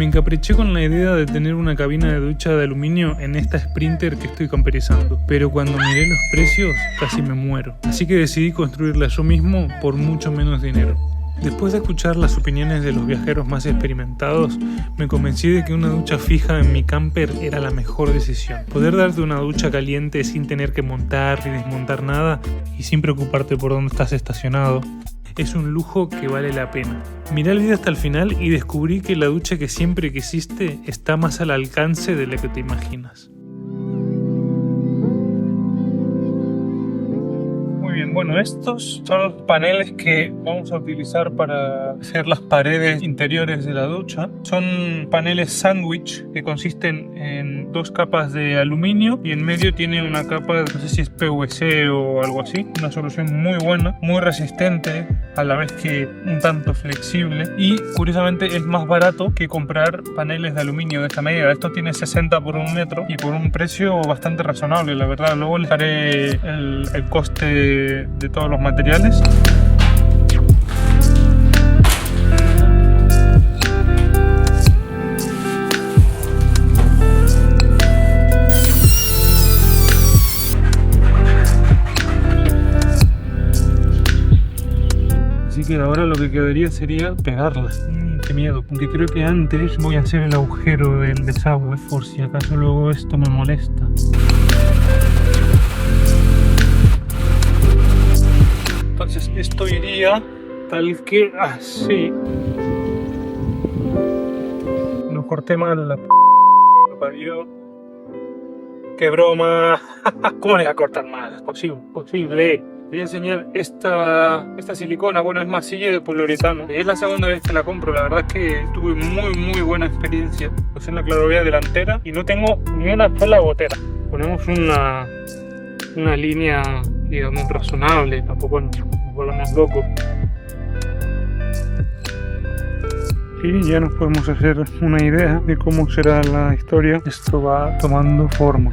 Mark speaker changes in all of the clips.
Speaker 1: Me encapriché con la idea de tener una cabina de ducha de aluminio en esta Sprinter que estoy camperizando, pero cuando miré los precios casi me muero, así que decidí construirla yo mismo por mucho menos dinero. Después de escuchar las opiniones de los viajeros más experimentados, me convencí de que una ducha fija en mi camper era la mejor decisión. Poder darte una ducha caliente sin tener que montar ni desmontar nada y sin preocuparte por dónde estás estacionado es un lujo que vale la pena. Miré el video hasta el final y descubrí que la ducha que siempre quisiste está más al alcance de lo que te imaginas. Muy bien, bueno, estos son los paneles que vamos a utilizar para hacer las paredes interiores de la ducha. Son paneles sándwich que consisten en 2 capas de aluminio y en medio tiene una capa, no sé si es PVC o algo así. Una solución muy buena, muy resistente, a la vez que un tanto flexible, y curiosamente es más barato que comprar paneles de aluminio de esta medida. Esto tiene 60 por 1 metro y por un precio bastante razonable, la verdad. Luego les daré el coste de todos los materiales. Así que ahora lo que quedaría sería pegarla. Qué miedo, porque creo que antes voy a hacer el agujero del desagüe por si acaso luego esto me molesta. Entonces esto iría tal que así. No corté mal la lo parió. ¡Qué broma! ¿Cómo le voy a cortar mal? Es posible. Voy a enseñar esta silicona, bueno, es masilla de poliuretano. Es la segunda vez que la compro, la verdad es que tuve muy buena experiencia. Puse en la clarovía delantera y no tengo ni una sola gotera. Ponemos una línea, digamos, razonable, tampoco nos volvamos locos. Y ya nos podemos hacer una idea de cómo será la historia. Esto va tomando forma.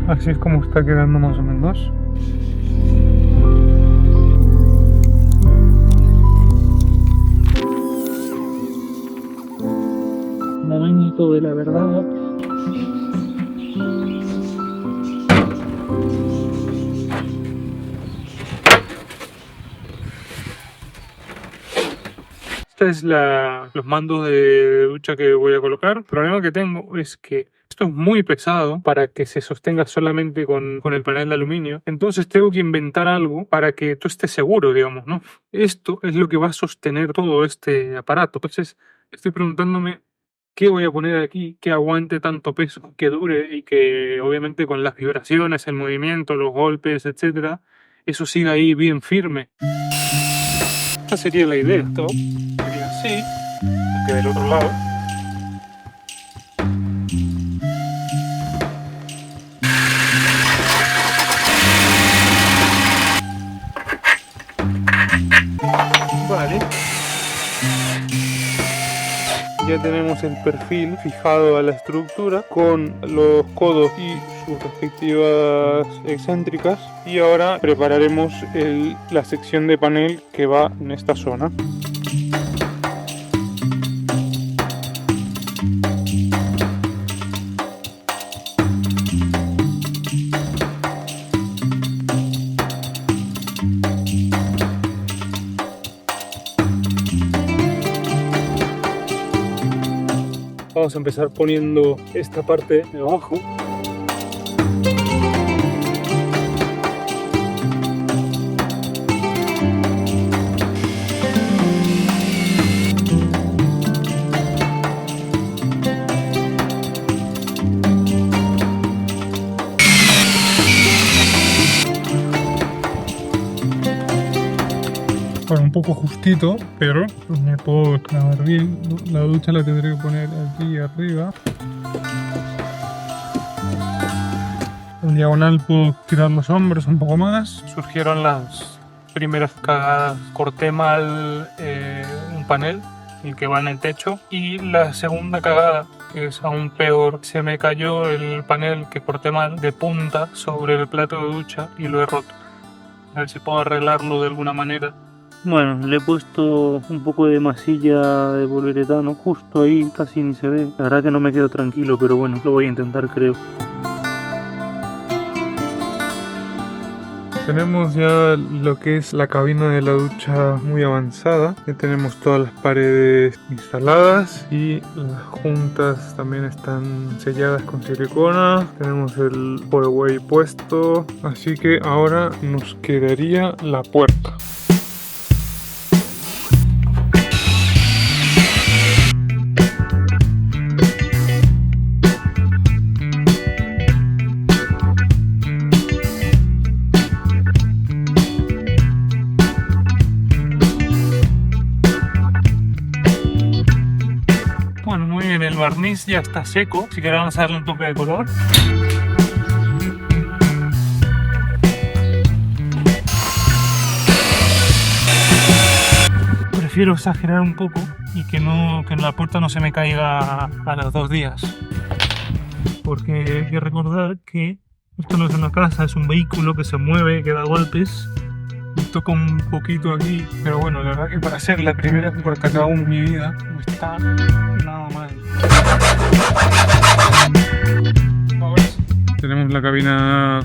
Speaker 1: Así es como está quedando más o menos. Momento de la verdad. Esta es los mandos de ducha que voy a colocar. El problema que tengo es que esto es muy pesado para que se sostenga solamente con el panel de aluminio. Entonces tengo que inventar algo para que tú estés seguro, digamos, ¿no? Esto es lo que va a sostener todo este aparato. Entonces estoy preguntándome qué voy a poner aquí que aguante tanto peso, que dure y que obviamente con las vibraciones, el movimiento, los golpes, etcétera, eso siga ahí bien firme. Esta sería la idea. Esto sería así, que del otro lado. Vale. Ya tenemos el perfil fijado a la estructura con los codos y sus respectivas excéntricas, y ahora prepararemos la sección de panel que va en esta zona. Vamos a empezar poniendo esta parte de abajo. Bueno, un poco justito, pero me puedo clavar bien. La ducha la tendré que poner aquí arriba. En diagonal puedo tirar los hombros un poco más. Surgieron las primeras cagadas. Corté mal un panel, el que va en el techo. Y la segunda cagada, que es aún peor, se me cayó el panel que corté mal de punta sobre el plato de ducha y lo he roto. A ver si puedo arreglarlo de alguna manera. Bueno, le he puesto un poco de masilla de poliuretano justo ahí, casi ni se ve. La verdad que no me quedo tranquilo, pero bueno, lo voy a intentar, creo. Tenemos ya lo que es la cabina de la ducha muy avanzada. Ya tenemos todas las paredes instaladas y las juntas también están selladas con silicona. Tenemos el Podaway puesto, así que ahora nos quedaría la puerta. Bueno, muy bien, el barniz ya está seco, así que ahora vamos a darle un toque de color. Prefiero exagerar un poco y que la puerta no se me caiga a los 2 días. Porque hay que recordar que esto no es una casa, es un vehículo que se mueve, que da golpes. Y toca un poquito aquí, pero bueno, la verdad que para ser la primera puerta que hago en mi vida no está nada mal. Ahora sí. Tenemos la cabina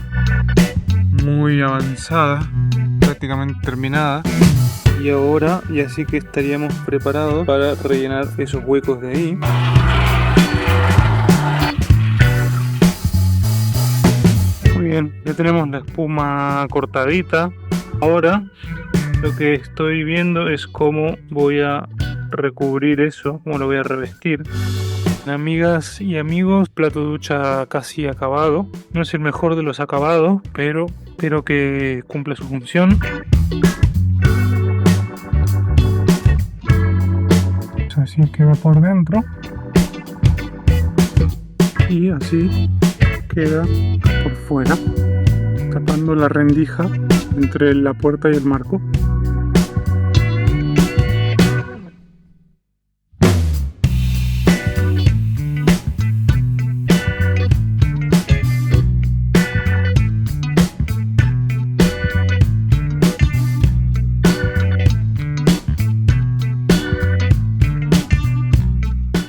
Speaker 1: muy avanzada, prácticamente terminada. Y ahora ya sí que estaríamos preparados para rellenar esos huecos de ahí. Muy bien, ya tenemos la espuma cortadita. Ahora lo que estoy viendo es cómo voy a recubrir eso, cómo lo voy a revestir. Amigas y amigos, plato de ducha casi acabado. No es el mejor de los acabados, pero espero que cumpla su función. Así queda por dentro. Y así queda por fuera, tapando la rendija entre la puerta y el marco.